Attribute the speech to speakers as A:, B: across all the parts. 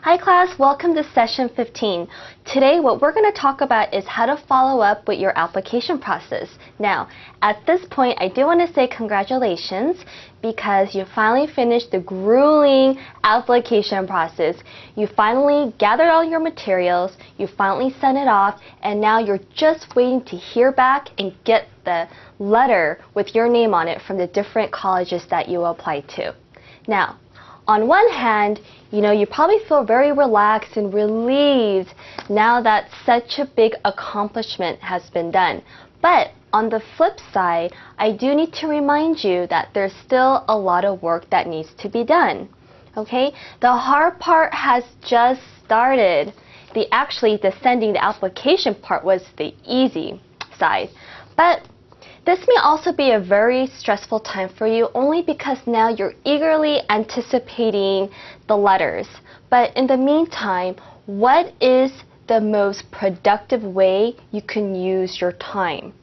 A: Hi class, welcome to session 15. Today what we're going to talk about is how to follow up with your application process. Now, at this point I do want to say congratulations because you finally finished the grueling application process. You finally gathered all your materials, you finally sent it off, and now you're just waiting to hear back and get the letter with your name on it from the different colleges that you applied to. Now, on one hand, you probably feel very relaxed and relieved now that such a big accomplishment has been done. But on the flip side, I do need to remind you that there's still a lot of work that needs to be done. Okay? The hard part has just started. Actually, sending the application part was the easy side. But this may also be a very stressful time for you only because now you're eagerly anticipating the letters. But in the meantime, what is the most productive way you can use your time?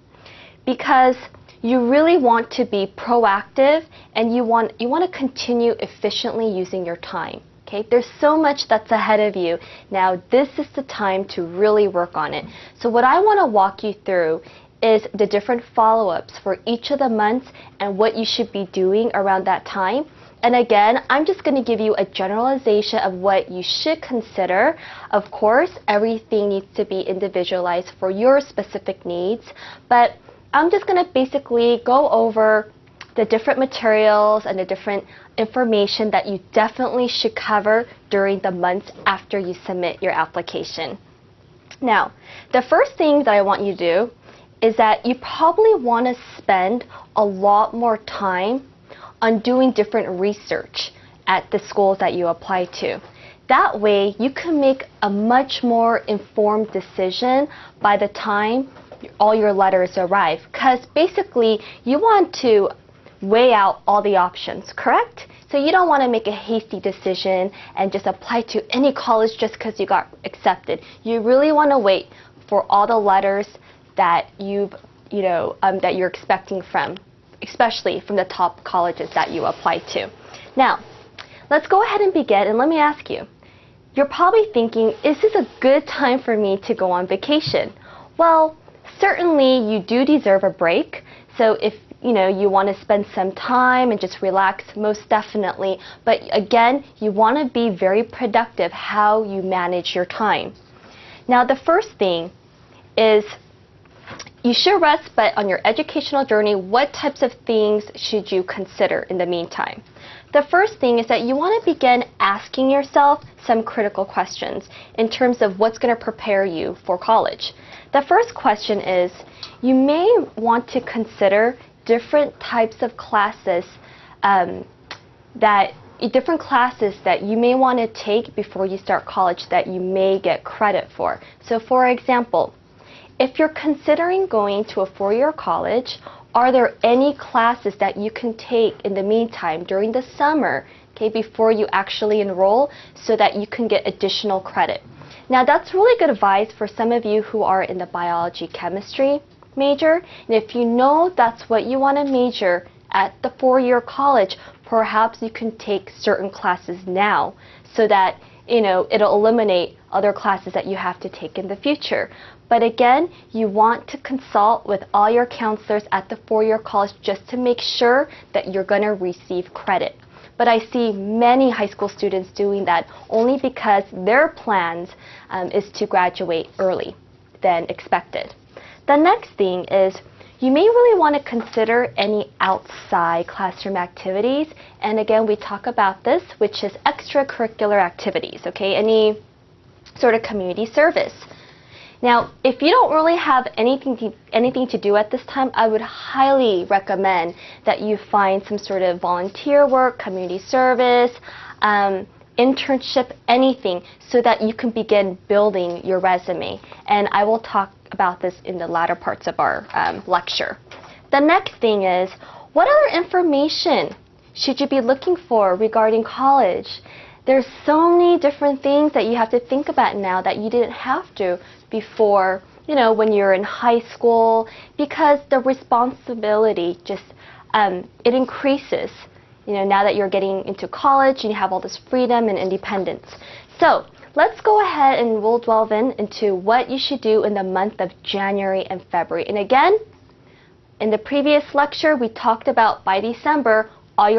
A: Because you really want to be proactive and you want to continue efficiently using your time. Okay? There's so much that's ahead of you. Now this is the time to really work on it. So what I want to walk you through is the different follow-ups for each of the months and what you should be doing around that time. And again, I'm just going to give you a generalization of what you should consider. Of course, everything needs to be individualized for your specific needs, but I'm just going to basically go over the different materials and the different information that you definitely should cover during the months after you submit your application. Now, the first thing that I want you to do is that you probably want to spend a lot more time on doing different research at the schools that you apply to. That way, you can make a much more informed decision by the time all your letters arrive. Because basically, you want to weigh out all the options, correct? So you don't want to make a hasty decision and just apply to any college just because you got accepted. You really want to wait for all the letters that that you're expecting from, especially from the top colleges that you apply to. Now, let's go ahead and begin, and let me ask you. You're probably thinking, is this a good time for me to go on vacation? Well, certainly you do deserve a break. So if you want to spend some time and just relax, most definitely. But again, you want to be very productive how you manage your time. Now, the first thing is you should rest, but on your educational journey, what types of things should you consider in the meantime? The first thing is that you want to begin asking yourself some critical questions in terms of what's going to prepare you for college. The first question is, you may want to consider different types of classes different classes that you may want to take before you start college that you may get credit for. So for example, if you're considering going to a four-year college, are there any classes that you can take in the meantime during the summer, okay, before you actually enroll so that you can get additional credit? Now that's really good advice for some of you who are in the biology chemistry major. And if you know that's what you want to major at the four-year college, perhaps you can take certain classes now so that it'll eliminate other classes that you have to take in the future. But again, you want to consult with all your counselors at the four-year college just to make sure that you're going to receive credit. But I see many high school students doing that only because their plans is to graduate early than expected. The next thing is you may really want to consider any outside classroom activities. And again, we talk about this, which is extracurricular activities, okay? Any sort of community service. Now, if you don't really have anything to do at this time, I would highly recommend that you find some sort of volunteer work, community service, internship, anything, so that you can begin building your resume. And I will talk about this in the latter parts of our lecture. The next thing is, what other information should you be looking for regarding college? There's so many different things that you have to think about now that you didn't have to before, when you're in high school, because the responsibility just, it increases, now that you're getting into college and you have all this freedom and independence. So let's go ahead and we'll delve into what you should do in the month of January and February. And again, in the previous lecture, we talked about by December,